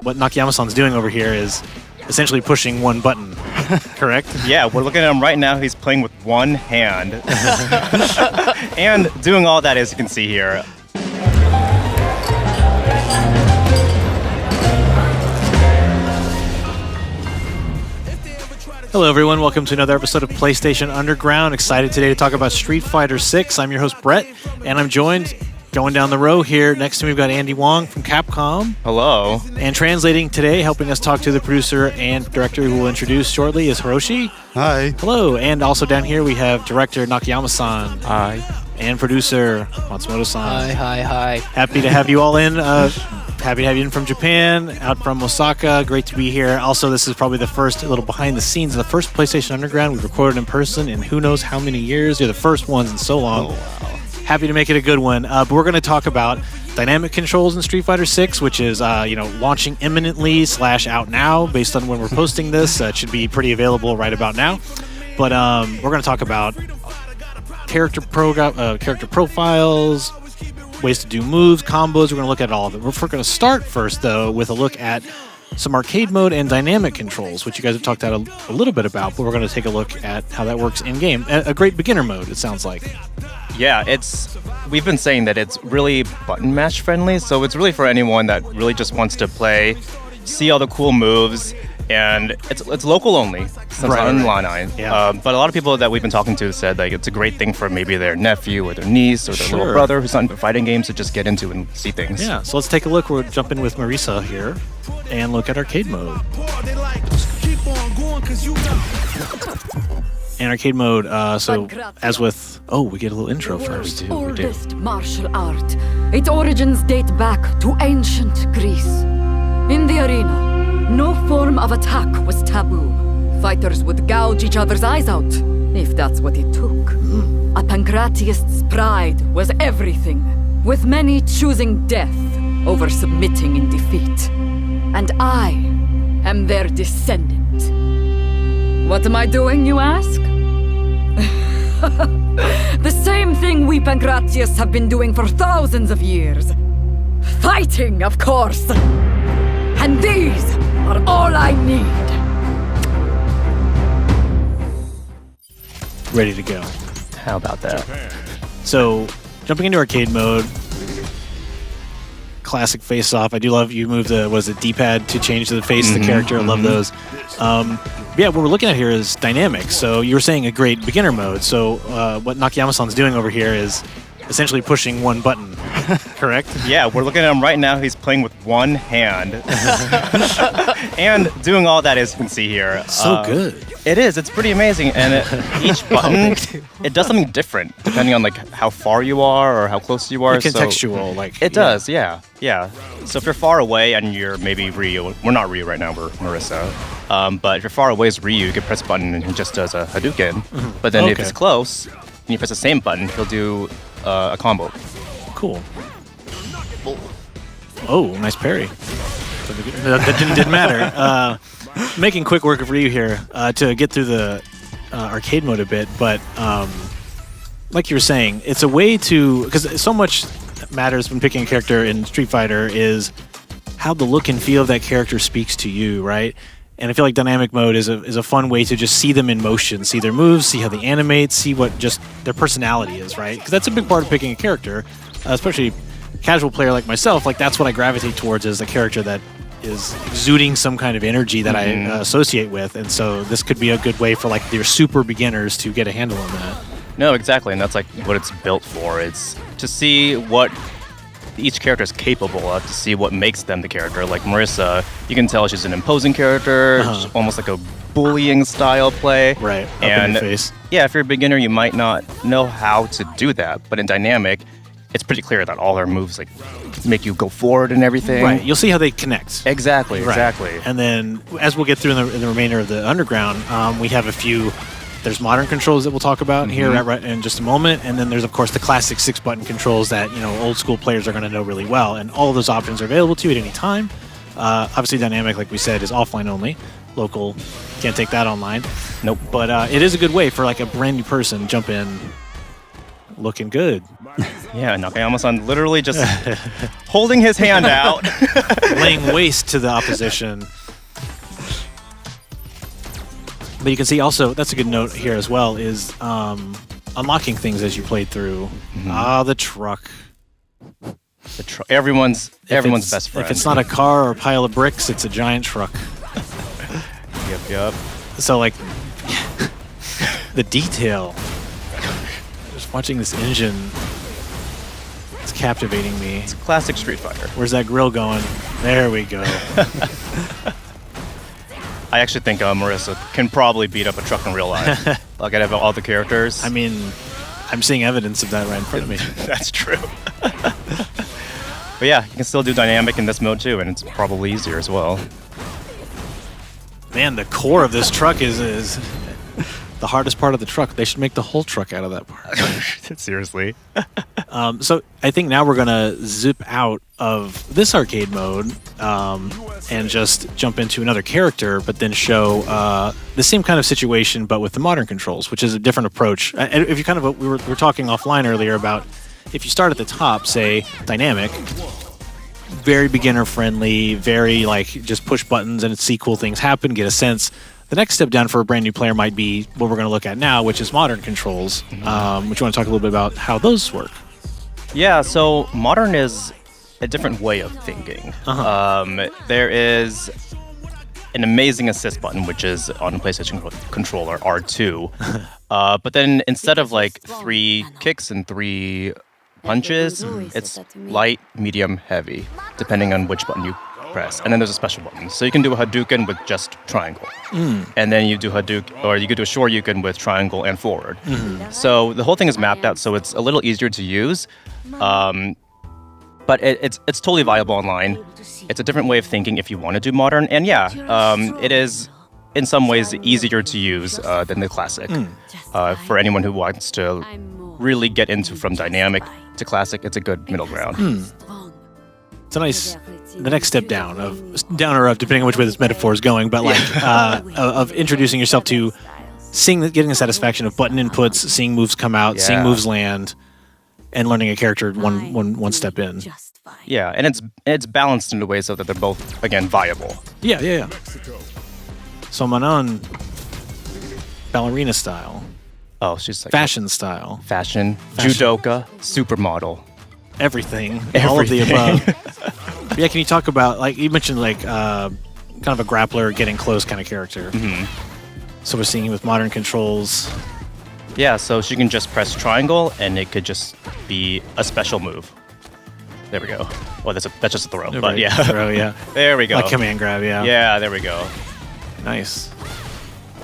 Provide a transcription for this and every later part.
what Nakayama-san's doing over here is essentially pushing one button, correct? Yeah, we're looking at him right now. He's playing with one hand. And doing all that, as you can see here. Hello, everyone. Welcome to another episode of PlayStation Underground. Excited today to talk about Street Fighter 6. I'm your host, Brett, and I'm joined, going down the row here. Next to me, we've got Andy Wong from Capcom. Hello. And translating today, helping us talk to the producer and director who we'll introduce shortly, is Hiroshi. Hi. Hello. And also down here, we have director Nakayama-san. Hi. And producer Matsumoto-san. Hi. Happy to have you all in. Happy to have you in from Japan, out from Osaka. Great to be here. Also, this is probably the first little behind the scenes, the first PlayStation Underground we've recorded in person in who knows how many years. You're the first ones in so long. Oh, wow. Happy to make it a good one. But we're going to talk about dynamic controls in Street Fighter 6, which is launching imminently / out now based on when we're posting this. It should be pretty available right about now. But we're going to talk about character profiles, ways to do moves, combos. We're going to look at all of it. We're going to start first, though, with a look at some arcade mode and dynamic controls, which you guys have talked a little bit about, but we're going to take a look at how that works in-game. A great beginner mode, it sounds like. Yeah, we've been saying that it's really button mash friendly, so it's really for anyone that really just wants to play, see all the cool moves, and it's local only since it's online. Yeah. But a lot of people that we've been talking to said like it's a great thing for maybe their nephew or their niece or their little brother who's not into fighting games to just get into and see things. Yeah, so let's take a look. We'll jump in with Marisa here and look at arcade mode. In arcade mode, so as with... Oh, we get a little intro first. The oldest martial art. Its origins date back to ancient Greece. In the arena, no form of attack was taboo. Fighters would gouge each other's eyes out, if that's what it took. A pancratiast's pride was everything, with many choosing death over submitting in defeat. And I am their descendant. What am I doing, you ask? The same thing we Pancratiasts have been doing for thousands of years. Fighting, of course. And these are all I need. Ready to go. How about that? So, jumping into arcade mode, classic face-off. I do love you move the D-pad to change the face of the character. I love those. Yeah, what we're looking at here is dynamic. So you were saying a great beginner mode. So what Nakayama-san's doing over here is essentially pushing one button, correct? Yeah, we're looking at him right now. He's playing with one hand. And doing all that, as you can see here. So good. It is. It's pretty amazing. And each button, it does something different depending on like how far you are or how close you are. Like contextual, It does, yeah. So if you're far away and you're maybe Ryu, we're not Ryu right now, we're Marisa. But if you're far away as Ryu, you can press a button and he just does a Hadouken. But then if it's close, and you press the same button, he'll do a combo. Cool. Oh, nice parry. That didn't matter. Making quick work of Ryu here to get through the arcade mode a bit, but like you were saying, it's a way to... Because so much matters when picking a character in Street Fighter is how the look and feel of that character speaks to you, right? And I feel like dynamic mode is a fun way to just see them in motion, see their moves, see how they animate, see what just their personality is, right? Because that's a big part of picking a character, especially a casual player like myself. Like that's what I gravitate towards, is a character that is exuding some kind of energy that I associate with. And so this could be a good way for like your super beginners to get a handle on that. No, exactly, and that's like what it's built for. It's to see what each character is capable of, to see what makes them the character. Like Marisa, you can tell she's an imposing character, almost like a bullying style play. Right, up and in your face. Yeah, if you're a beginner, you might not know how to do that, but in dynamic, it's pretty clear that all her moves like make you go forward and everything. Right, you'll see how they connect. Exactly. And then, as we'll get through in the remainder of the Underground, we have a few... There's modern controls that we'll talk about here right in just a moment, and then there's, of course, the classic 6-button controls that, old school players are going to know really well, and all of those options are available to you at any time. Obviously, dynamic, like we said, is offline only. Local, can't take that online. Nope. But it is a good way for, like, a brand new person to jump in looking good. Yeah, Nakayama-san literally just holding his hand out. Laying waste to the opposition. But you can see also, that's a good note here as well, is unlocking things as you played through. The truck. Everyone's If best friend. If it's not a car or a pile of bricks, it's a giant truck. Yep. So like, the detail. Just watching this engine, it's captivating me. It's classic Street Fighter. Where's that grill going? There we go. I actually think Marissa can probably beat up a truck in real life. Like out of all the characters. I mean, I'm seeing evidence of that right in front of me. That's true. But yeah, you can still do dynamic in this mode too, and it's probably easier as well. Man, the core of this truck is the hardest part of the truck. They should make the whole truck out of that part. Seriously. So I think now we're going to zip out of this arcade mode and just jump into another character, but then show the same kind of situation, but with the modern controls, which is a different approach. And if you kind of, we were talking offline earlier about if you start at the top, say dynamic, very beginner friendly, very like just push buttons and see cool things happen, get a sense. The next step down for a brand new player might be what we're going to look at now, which is modern controls. Which you want to talk a little bit about how those work? Yeah, so modern is a different way of thinking. There is an amazing assist button, which is on the PlayStation controller, R2. But then instead of like 3 kicks and 3 punches, it's light, medium, heavy, depending on which button you press. And then there's a special button. So you can do a Hadouken with just triangle. And then you do Hadouken, or you could do a Shoryuken with triangle and forward. So the whole thing is mapped out, so it's a little easier to use. But it's totally viable online. It's a different way of thinking if you want to do modern. And yeah, it is in some ways easier to use than the classic. For anyone who wants to really get into from dynamic to classic, it's a good middle ground. It's a nice, the next step down or up, depending on which way this metaphor is going, but like of introducing yourself to getting the satisfaction of button inputs, seeing moves come out, seeing moves land, and learning a character one step in. Yeah, and it's balanced in a way so that they're both, again, viable. Yeah. So Manon, ballerina style. Oh, she's like fashion style. Fashion. Judoka, supermodel. Everything. All of the above. Yeah, can you talk about, like, you mentioned, like, kind of a grappler, getting close kind of character. So we're seeing with modern controls. Yeah, so she can just press triangle, and it could just be a special move. There we go. Well, that's just a throw, but yeah. Throw, yeah. There we go. Like command grab, yeah. Yeah, there we go. Nice.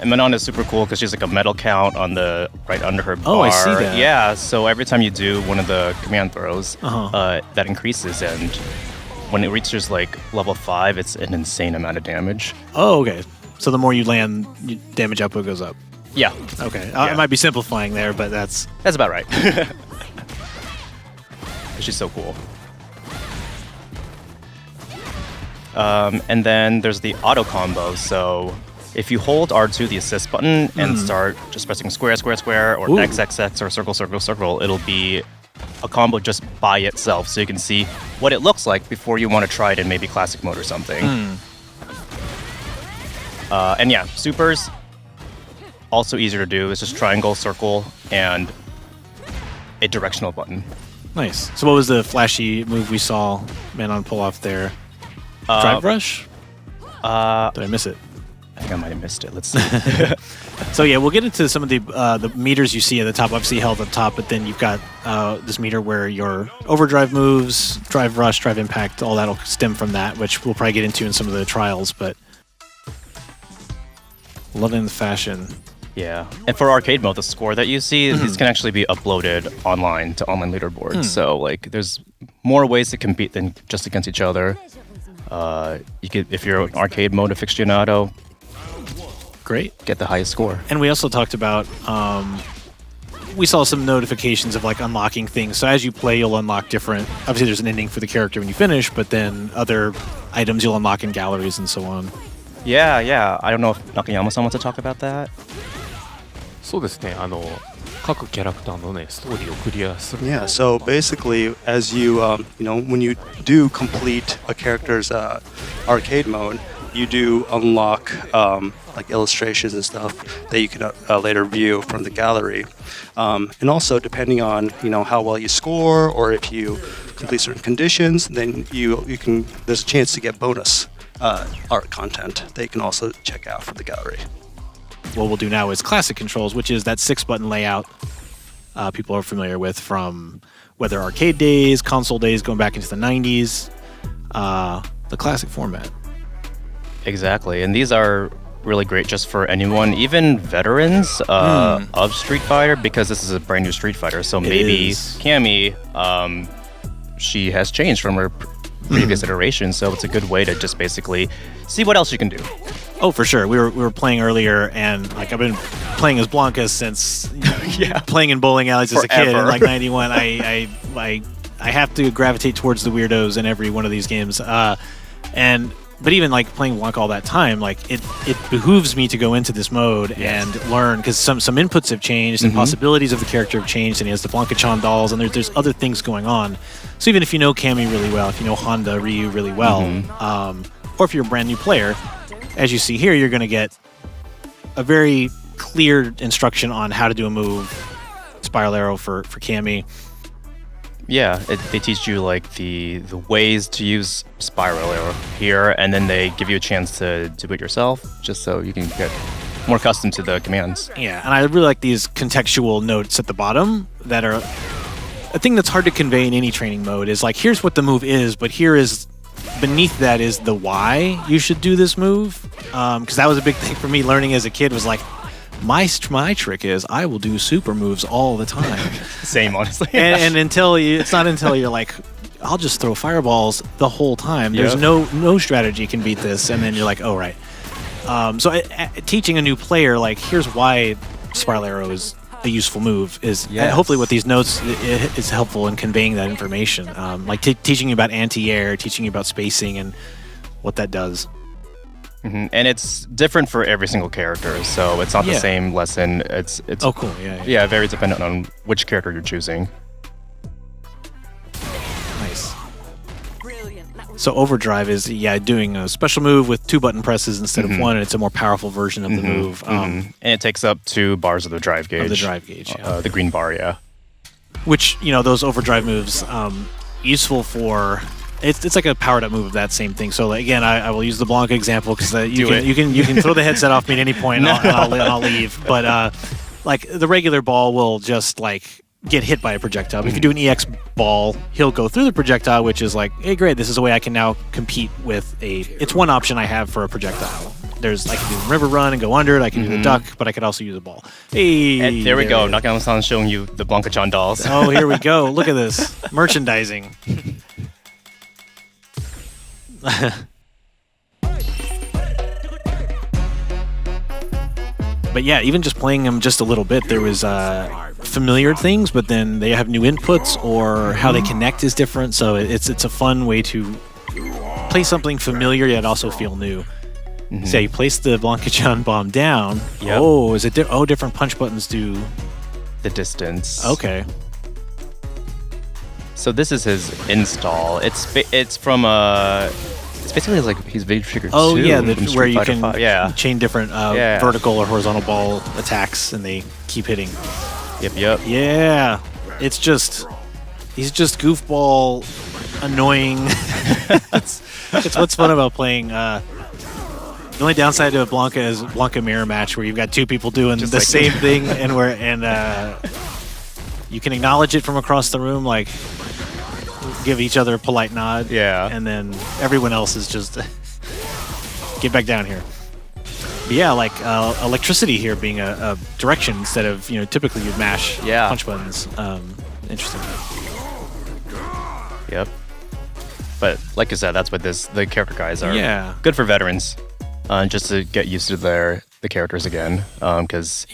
And Manon is super cool because she's like a medal count on the right under her bar. Oh, I see that. Yeah, so every time you do one of the command throws, that increases, and when it reaches like level 5, it's an insane amount of damage. Oh, okay. So the more you land, damage output goes up. Yeah. Okay. Yeah. I might be simplifying there, but that's about right. She's so cool. And then there's the auto combo. So if you hold R2, the assist button, and start just pressing square, square, square, or X, X, X, or circle, circle, circle, it'll be a combo just by itself. So you can see what it looks like before you want to try it in maybe classic mode or something. And yeah, supers, also easier to do. It's just triangle, circle, and a directional button. nice. So what was the flashy move we saw Manon pull off there? Drive rush? Did I miss it? I think I might have missed it. Let's see. So yeah, we'll get into some of the meters you see at the top. Obviously held at the top, but then you've got this meter where your overdrive moves, drive rush, drive impact, all that'll stem from that, which we'll probably get into in some of the trials. But loving the fashion. Yeah, and for arcade mode, the score that you see, these can actually be uploaded online to online leaderboards. So like, there's more ways to compete than just against each other. You could, if you're an arcade mode aficionado, Great. get the highest score. And we also talked about, we saw some notifications of like unlocking things. So as you play, you'll unlock different, obviously there's an ending for the character when you finish, but then other items you'll unlock in galleries and so on. Yeah. I don't know if Nakayama-san wants to talk about that. そうですね各キャラクターのねストーリーをクリアする Yeah, so basically, as you, when you do complete a character's arcade mode, you do unlock like illustrations and stuff that you can later view from the gallery. And also, depending on how well you score or if you complete certain conditions, then you can there's a chance to get bonus art content that you can also check out from the gallery. What we'll do now is classic controls, which is that 6-button layout people are familiar with from whether arcade days, console days, going back into the 90s, the classic format. Exactly, and these are really great just for anyone, even veterans of Street Fighter, because this is a brand new Street Fighter. So maybe is. Cammy, she has changed from her previous iteration, so it's a good way to just basically see what else you can do. Oh, for sure. We were playing earlier, and like I've been playing as Blanca since playing in bowling alleys as a kid in Forever. like '91. I have to gravitate towards the weirdos in every one of these games. But even like playing Blanca all that time, like it behooves me to go into this mode and learn, because some inputs have changed and possibilities of the character have changed, and he has the Blanca-chan dolls, and there's other things going on. So even if you know Cammy really well, if you know Honda, Ryu really well, or if you're a brand new player, as you see here, you're going to get a very clear instruction on how to do a move. Spiral Arrow for Cammy. Yeah, they teach you like the ways to use Spiral Arrow here, and then they give you a chance to do it yourself, just so you can get more accustomed to the commands. Yeah, and I really like these contextual notes at the bottom that are a thing that's hard to convey in any training mode. Is like, here's what the move is, but here is beneath that is the why you should do this move. Because that was a big thing for me learning as a kid, was like, my trick is I will do super moves all the time. Same, honestly. and it's not until you're like, I'll just throw fireballs the whole time. There's no strategy can beat this, and then you're like, oh right. So teaching a new player, like, here's why Spiral Arrow is a useful move is hopefully with these notes is helpful in conveying that information. Like teaching you about anti-air, teaching you about spacing and what that does. And it's different for every single character, so it's not the same lesson. It's oh cool, yeah. Very dependent on which character you're choosing. Nice. So Overdrive is doing a special move with 2 button presses instead of 1, and it's a more powerful version of the move. And it takes up 2 bars of the drive gauge. The green bar, Which, those Overdrive moves, useful for. It's like a powered up move of that same thing. So again, I will use the Blanca example because you can throw the headset off me at any point and I'll leave. But like the regular ball will just like get hit by a projectile. If you do an EX ball, he'll go through the projectile, which is like, hey, great, this is a way I can now compete with it's one option I have for a projectile. I can do the river run and go under it. I can do the duck, but I could also use a ball. Hey, and there we go. Nakano-san showing you the Blanca-chan dolls. Oh, here we go. Look at this merchandising. But yeah, even just playing them just a little bit, there was familiar things, but then they have new inputs or how they connect is different. So it's a fun way to play something familiar yet also feel new. So you place the Blanca-chan bomb down. Yep. Oh, is it different punch buttons do the distance? Okay. So this is his install. It's from it's basically like his Video Trigger 2. Oh yeah, from where Street you Fighter can 5. chain different vertical or horizontal ball attacks, and they keep hitting. Yep. Yeah, he's just goofball, annoying. it's what's fun about playing. The only downside to a Blanca is Blanca mirror match, where you've got 2 people doing the same thing, and you can acknowledge it from across the room, like give each other a polite nod. Yeah. And then everyone else is just get back down here. But yeah, like electricity here being a direction instead of typically you'd mash punch buttons. Interesting. Yep. But like I said, that's what the character guides are. Yeah. Good for veterans, just to get used to the characters again. Because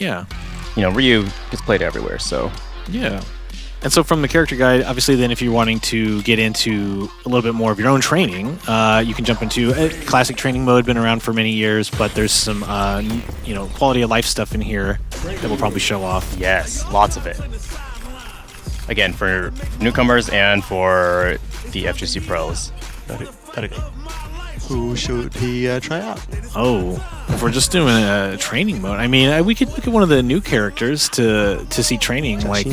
Ryu gets played everywhere, so. Yeah. And so from the character guide, obviously then if you're wanting to get into a little bit more of your own training, you can jump into a classic training mode, been around for many years, but there's some quality of life stuff in here that we'll probably show off. Yes, lots of it. Again, for newcomers and for the FGC pros. Who should he try out? Oh, if we're just doing a training mode, I mean, we could look at one of the new characters to see training, like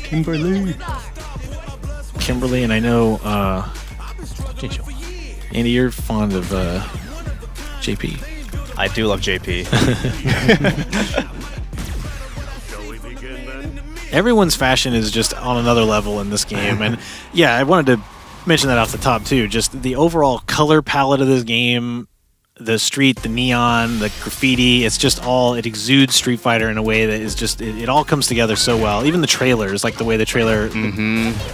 Kimberly, and I know Andy, you're fond of JP. I do love JP. Everyone's fashion is just on another level in this game, and yeah, I wanted to mention that off the top too. Just the overall color palette of this game, the street, the neon, the graffiti, it's just all, it exudes Street Fighter in a way that is just, it all comes together so well. Even the trailers, like the way the trailer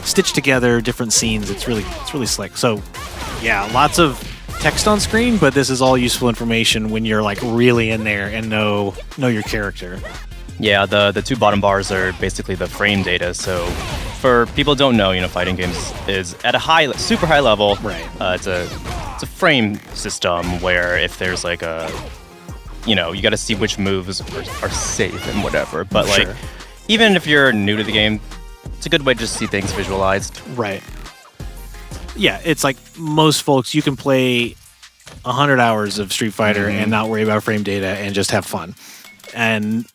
stitched together different scenes, it's really slick. So yeah, lots of text on screen, but this is all useful information when you're like really in there and know your character. Yeah, the two bottom bars are basically the frame data. So for people who don't know, fighting games is at a super high level. Right. It's a frame system where if there's like you got to see which moves are safe and whatever. But like, even if you're new to the game, it's a good way to just see things visualized. Right. Yeah, it's like most folks, you can play 100 hours of Street Fighter and not worry about frame data and just have fun. And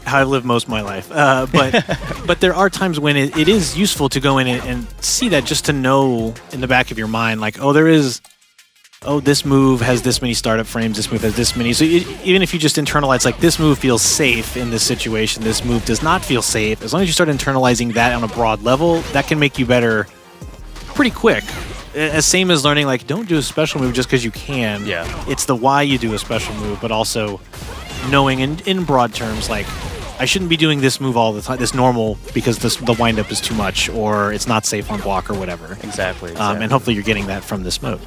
how I live most of my life. But there are times when it is useful to go in and see that, just to know in the back of your mind, like, this move has this many startup frames, this move has this many. So even if you just internalize, like, this move feels safe in this situation, this move does not feel safe, as long as you start internalizing that on a broad level, that can make you better pretty quick. As same as learning, like, don't do a special move just because you can. Yeah. It's the why you do a special move, but also knowing in broad terms, like, I shouldn't be doing this move all the time, this normal, because the windup is too much, or it's not safe on block or whatever. Exactly. And hopefully you're getting that from this mode.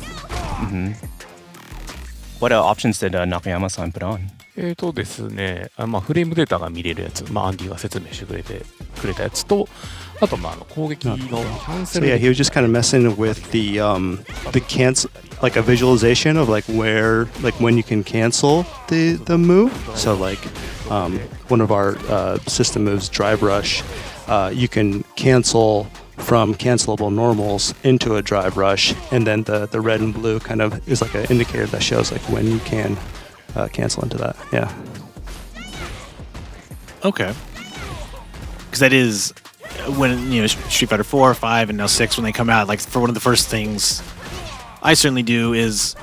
What options did Nakayama-san put on? ですね、フレームデータが見れるやつ、アンディが説明してくれたやつと、あと攻撃のキャンセ So ル。 yeah, he was just kind of messing with the cancel, like a visualization of like where, like when you can cancel the move. So like one of our system moves, Drive Rush, you can cancel from cancelable normals into a Drive Rush, and then the red and blue kind of is like an indicator that shows like when you can cancel into that. Yeah. Okay. Because that is when, Street Fighter 4, 5, and now 6, when they come out, like, for one of the first things I certainly do is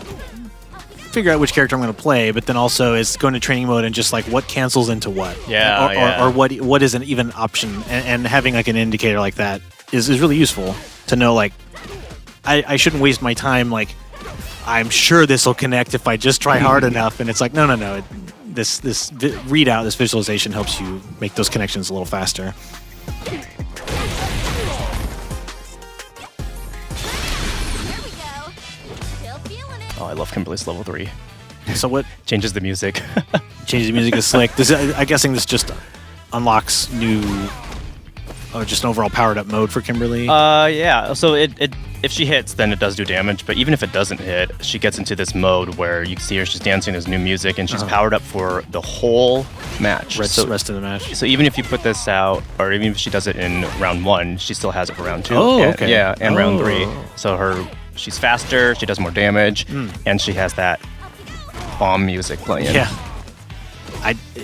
figure out which character I'm going to play, but then also is going to training mode and just like what cancels into what. Yeah, or what is an even option, and having like an indicator like that is really useful to know, like, I shouldn't waste my time, like, I'm sure this will connect if I just try hard enough, and it's like, no. This readout, this visualization helps you make those connections a little faster. Oh, I love Kimberly's level 3. So what Changes the music. changes the music is slick. I'm guessing this just unlocks new, just an overall powered up mode for Kimberly. Yeah. So if she hits, then it does do damage. But even if it doesn't hit, she gets into this mode where you can see her, she's dancing this new music, and she's powered up for the whole match. rest of the match. So even if you put this out, or even if she does it in round 1, she still has it for round 2. Oh, and, okay. Yeah, and round 3. So she's faster, she does more damage, and she has that bomb music playing. Yeah.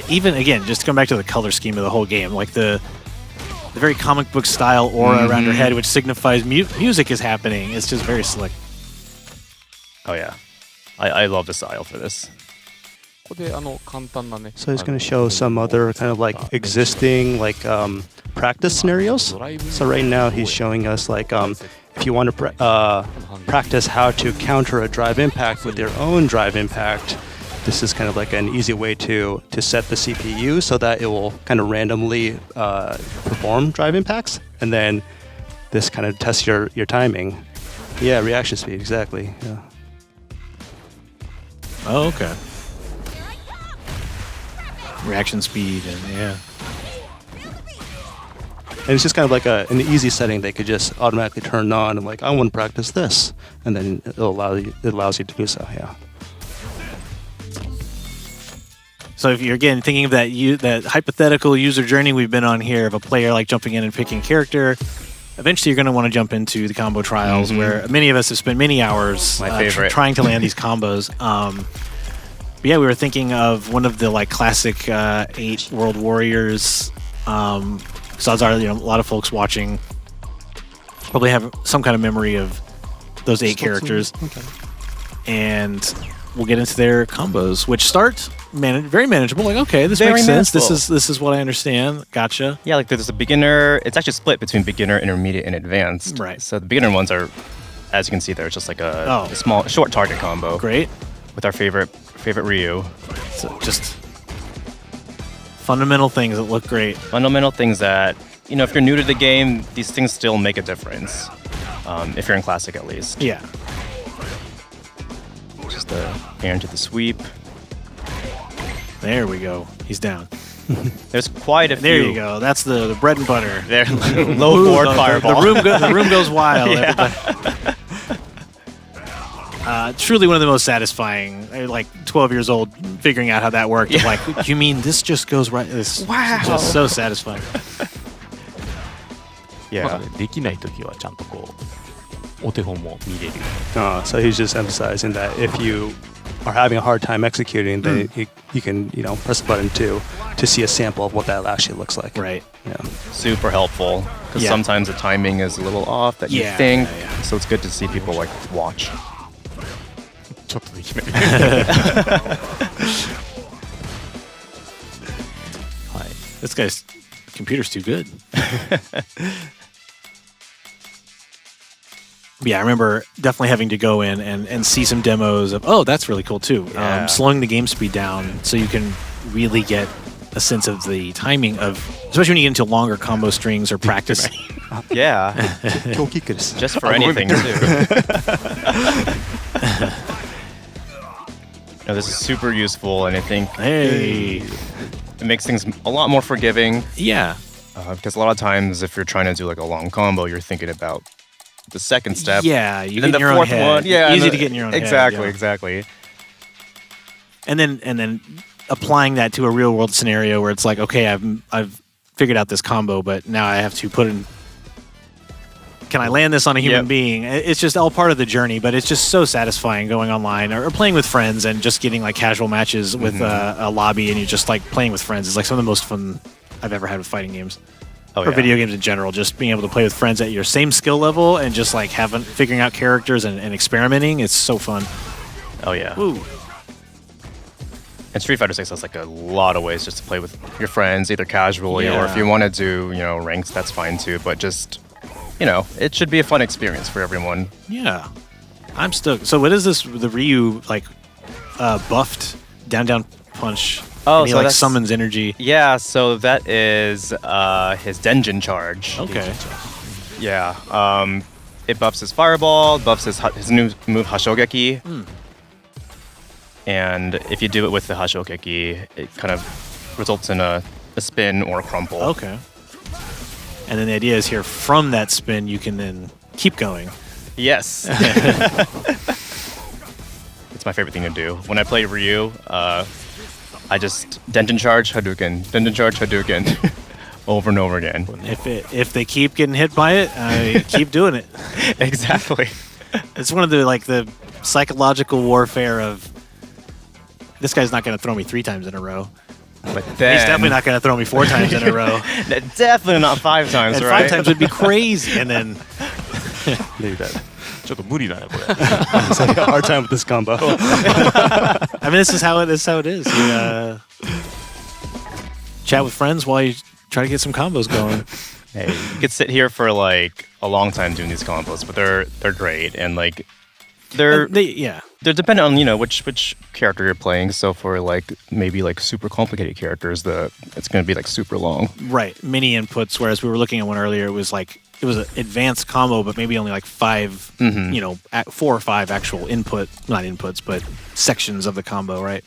Even again, just to come back to the color scheme of the whole game, like the very comic book style aura around her head, which signifies music is happening. It's just very slick. Oh yeah, I love the style for this. So he's going to show some other kind of like existing like practice scenarios. So right now he's showing us like if you want to practice how to counter a drive impact with your own drive impact, this is kind of like an easy way to set the CPU so that it will kind of randomly perform drive impacts, and then this kind of tests your timing. Yeah, reaction speed, exactly. Yeah. Oh, okay. Reaction speed, and yeah. And it's just kind of like an easy setting they could just automatically turn on and like, I want to practice this, and then it allows you to do so. Yeah. So if you're again thinking of that hypothetical user journey we've been on here of a player like jumping in and picking a character, eventually you're going to want to jump into the combo trials where many of us have spent many hours My favorite. trying to land these combos. But yeah, we were thinking of one of the like classic 8 World Warriors. So odds are, a lot of folks watching probably have some kind of memory of those 8 characters. Okay. And we'll get into their combos, which start very manageable. Like, okay, this Very makes sense. manageable. This is what I understand. Gotcha. Yeah, like there's a beginner. It's actually split between beginner, intermediate, and advanced. Right. So the beginner ones are, as you can see there, it's just like a Oh. small, short target combo Great. with our favorite Ryu. So just fundamental things that look great. Fundamental things that, if you're new to the game, these things still make a difference. If you're in Classic, at least. Yeah. Just the air into the sweep. There we go. He's down. There's quite a few. There you go. That's the bread and butter. There, low board fireball. The room goes wild. Yeah. Truly one of the most satisfying. Like 12 years old, figuring out how that worked. Yeah. Like, you mean this just goes right? This Wow. just so satisfying. Yeah. できないときはちゃんとこうお手本も見れる。 So he's just emphasizing that if you are having a hard time executing, then you can press a button to see a sample of what that actually looks like. Right. Yeah. Super helpful because Yeah. sometimes the timing is a little off that you Yeah, think. yeah, yeah. So it's good to see people like watch. ちょっとできない。はい。 This guy's computer's too good. Yeah, I remember definitely having to go in and see some demos of, oh, that's really cool too. Yeah. Slowing the game speed down so you can really get a sense of the timing of, especially when you get into longer combo strings or practice. Yeah, 強キックです。 just for anything too. No, this is super useful, and I think Hey. it makes things a lot more forgiving. Yeah. Because a lot of times, if you're trying to do like a long combo, you're thinking about the second step. Yeah, you and then get in the your own fourth head. one. Yeah, Easy and to get in your own exactly, head. yeah. Exactly. And then applying that to a real world scenario where it's like, okay, I've figured out this combo, but now I have to put in. Can I land this on a human Yep. being? It's just all part of the journey, but it's just so satisfying going online or playing with friends and just getting like casual matches with a lobby and you're just like playing with friends. It's like some of the most fun I've ever had with fighting games. Oh, Or yeah. video games in general, just being able to play with friends at your same skill level and just like figuring out characters and experimenting. It's so fun. Oh yeah. Ooh. And Street Fighter 6 has like a lot of ways just to play with your friends, either casually or Yeah. if you want to do, ranks, that's fine too. But just, it should be a fun experience for everyone. Yeah. I'm stoked. So what is this, the Ryu, like, buffed down punch? Oh, and he so like that's- summons energy. Yeah, so that is his Denjin charge. Okay. Yeah. It buffs his fireball, buffs his new move Hashogeki. And if you do it with the Hashogeki, it kind of results in a spin or a crumple. Okay. And then the idea is here, from that spin, you can then keep going. Yes. It's my favorite thing to do. When I play Ryu, I just Denjin charge Hadouken, Denjin charge Hadouken, over and over again. If they keep getting hit by it, keep doing it. Exactly. It's one of the psychological warfare of, this guy's not going to throw me 3 times in a row. But then He's definitely not going to throw me 4 times in a row. Definitely not 5 times, And right? 5 times would be crazy. And then,ちょっと無理だねこれ。 It's like a hard time with this combo. I mean, this is how it is. You chat with friends while you try to get some combos going. Hey, you could sit here for like a long time doing these combos, but they're great and like they're they're dependent on which character you're playing. So for like maybe like super complicated characters, it's going to be like super long. Right, many inputs. Whereas we were looking at one earlier, it was an advanced combo, but maybe only like 5, 4 or 5 actual not inputs, but sections of the combo, right?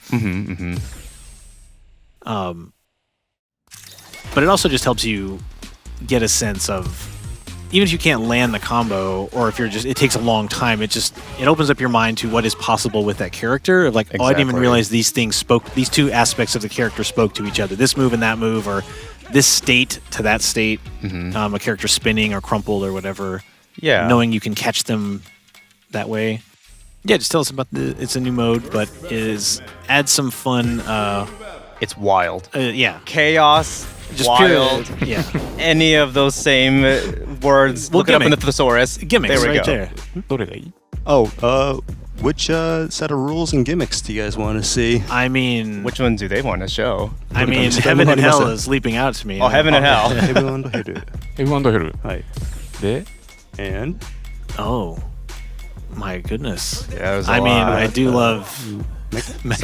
But it also just helps you get a sense of, even if you can't land the combo, or if you're just, it takes a long time, it opens up your mind to what is possible with that character. Of like, oh, I didn't even realize these two aspects of the character spoke to each other. This move and that move, or this state to that state, a character spinning or crumpled or whatever. Yeah. Knowing you can catch them that way. Yeah, just tell us about it's a new mode, but adds some fun. It's wild. Yeah. Chaos, Just wild. pure, yeah. Any of those same words. Well, Look it up in the gimmick. thesaurus. Gimmicks there we right go. there. どれがいい Oh, which set of rules and gimmicks do you guys want to see? I mean, Which one do they want to show? Heaven and Hell is leaping out to me. Oh, Heaven and Hell. Heaven and Hell. F&L はい。で And Oh, my goodness. Yeah, there's a I mean, lot. I do love Some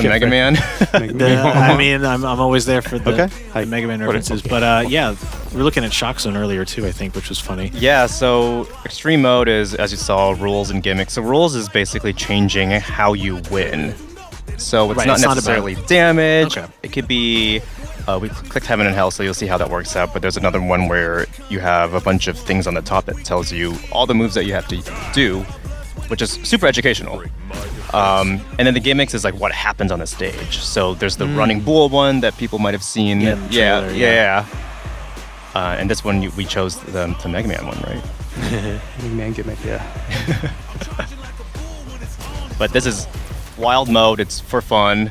Mega Man. I mean, I'm always there for the, Okay. the Mega Man references. But yeah, we were looking at Shock Zone earlier too, I think, which was funny. Yeah, so Extreme Mode is, as you saw, rules and gimmicks. So rules is basically changing how you win. So it's Right, not it's not necessarily damage. Okay. It could be, we clicked Heaven and Hell, so you'll see how that works out. But there's another one where you have a bunch of things on the top that tells you all the moves that you have to do, which is super educational. And then the gimmicks is like what happens on the stage. So there's the running bull one that people might have seen. Yeah, in the yeah, trailer, yeah. And this one we chose the Mega Man one, right? man gimmick, yeah. But this is wild mode. It's for fun.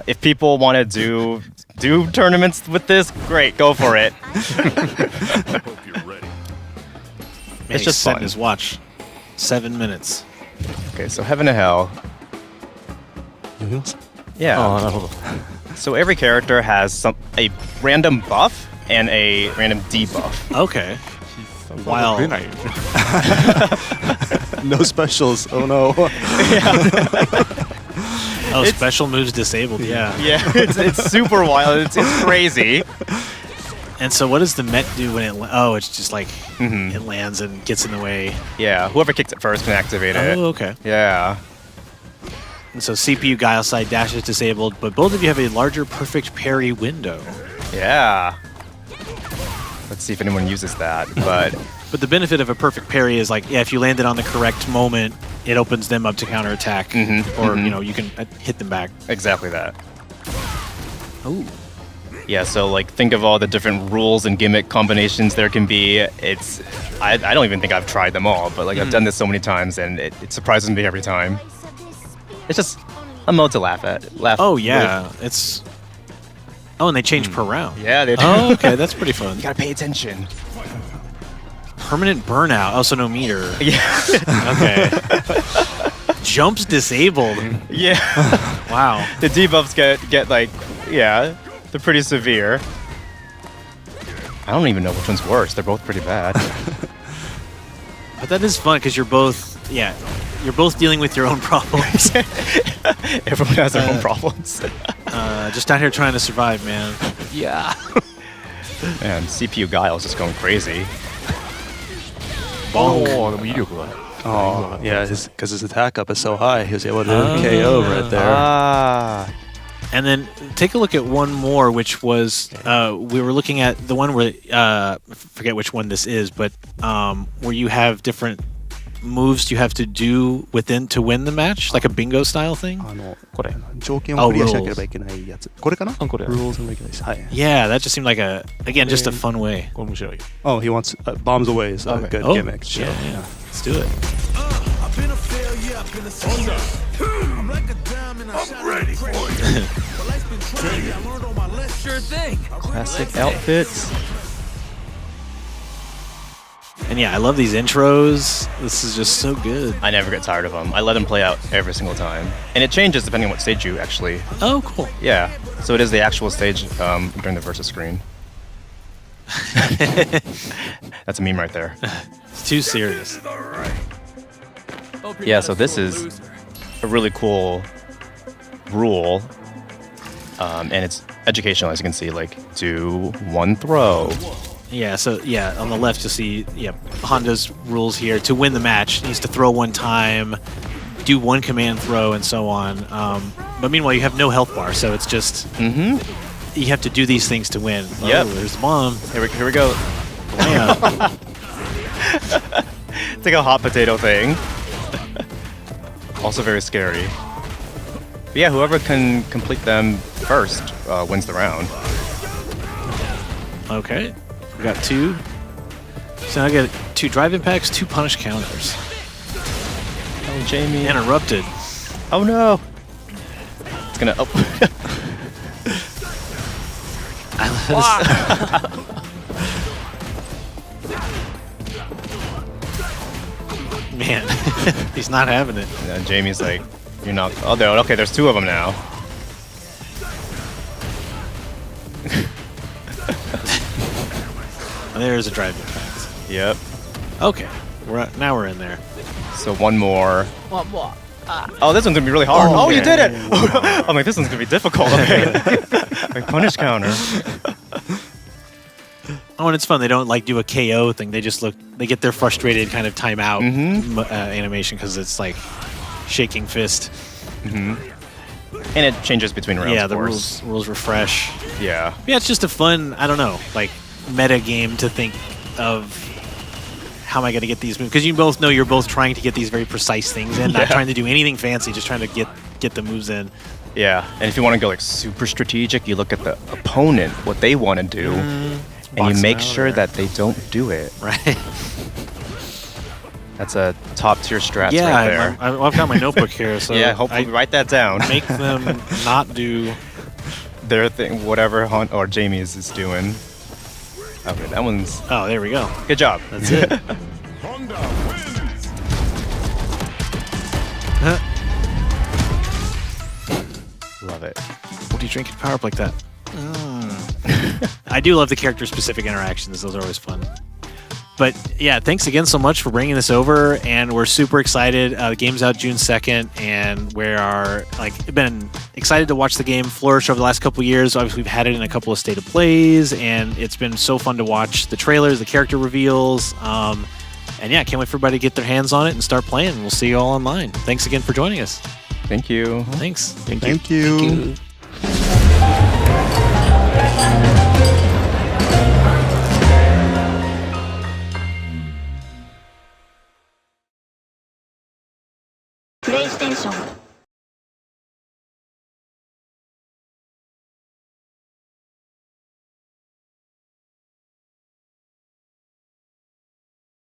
If people want to do tournaments with this, great, go for it. Man, It's just setting fun. his watch. 7 minutes. Okay, so Heaven and Hell. Yeah. ああなるほど So every character has a random buff and a random debuff. Okay. Wow. 出ないよ No specials. Oh no. Oh, special moves disabled. Yeah. Yeah, it's super wild. It's crazy. And so, what does the Met do when it? Oh, it's just like Mhm. it lands and gets in the way. Yeah, whoever kicks it first can activate it. Oh, okay. Yeah. And so CPU Guile Side dash is disabled, but both of you have a larger perfect parry window. Yeah. Let's see if anyone uses that. But But the benefit of a perfect parry is like, yeah, if you land it on the correct moment, it opens them up to counterattack, or you know, you can hit them back. exactly that. Ooh. Yeah, so like think of all the different rules and gimmick combinations there can be. I don't even think I've tried them all, but like I've done this so many times and it surprises me every time. It's just a mode to laugh at. Oh yeah, it's. Oh, and they change per round. Yeah, they do. Oh, okay, that's pretty fun. You gotta pay attention. Permanent burnout. Oh, so no meter. Yeah. Okay. Jumps disabled. Yeah. Wow. The debuffs get like, yeah, they're pretty severe. I don't even know which one's worse. They're both pretty bad. But that is fun because you're both, you're both dealing with your own problems. Everyone has their own problems. Just out here trying to survive, man. Yeah Man, CPU Guile is just going crazy. おーでも威力が Oh, yeah, because his attack up is so high, he was able to KO right there. Ah. And then take a look at one more, which was we were looking at the one where I forget which one this is, but where you have different moves you have to do within to win the match, like a bingo style thing. これ条件をクリアしなければいけないやつ。これかな？あこれ Rules and regulations. はい。 Yeah, that just seemed like again, just a fun way. これ面白いよ Oh, he wants bombs away is a Okay. good Oh, gimmick. yeah, yeah. Let's do it. I've been a failure, I've been a sucker. I'm like a diamond, I'm ready for you. But life's been trying, I learned all my lessons. Sure thing. Classic outfits. And yeah, I love these intros. This is just so good. I never get tired of them. I let them play out every single time. And it changes depending on what stage you actually... Oh, cool. Yeah. So it is the actual stage during the versus screen. That's a meme right there. It's too serious. Yeah, so this is a really cool rule. And it's educational, as you can see. Like, do one throw. Yeah, so on the left you'll see Honda's rules here. To win the match, he needs to throw one time, do one command throw, and so on. But meanwhile, you have no health bar, so it's just you have to do these things to win. Yep. Oh, there's the bomb. Here we go. Yeah. It's like a hot potato thing. Also very scary. But yeah, whoever can complete them first wins the round. Okay. We got 2. So now I got 2 drive impacts, 2 punish counters. Oh, Jamie. Interrupted. Oh no. It's gonna. Oh. Man, he's not having it. And Jamie's like, you're not. Oh, there. Okay, there's 2 of them now. There's a drive impact. Yep. Okay. Now we're in there. So one more. Oh, this one's gonna be really hard. Oh, you okay. did it! I'm like, this one's gonna be difficult. Okay. Like punish counter. Oh, and it's fun. They don't like do a KO thing. They just they get their frustrated kind of timeout animation because it's like shaking fist. And it changes between rounds. Yeah, of the course. rules refresh. Yeah. Yeah, it's just a fun, I don't know, like meta game to think of how am I going to get these moves? Because you both know you're both trying to get these very precise things in, not trying to do anything fancy, just trying to get the moves in. Yeah, and if you want to go like super strategic, you look at the opponent, what they want to do, and box you make them out sure or- that they don't do it. Right. That's a top tier strat Yeah, right there. I've got my notebook here, so Yeah, hopefully write that down. make them not do. Their thing, whatever Hunt or Jamie is doing. Okay, that one's Oh, there we go. good job. That's it. Honda wins. Love it. What do you drink in power up like that? I do love the character-specific interactions. Those are always fun. But yeah, thanks again so much for bringing this over, and we're super excited. The game's out June 2nd, and we are been excited to watch the game flourish over the last couple of years. Obviously, we've had it in a couple of state of plays, and it's been so fun to watch the trailers, the character reveals, and yeah, can't wait for everybody to get their hands on it and start playing. We'll see you all online. Thanks again for joining us. Thank you. Thanks. Thank you. PlayStation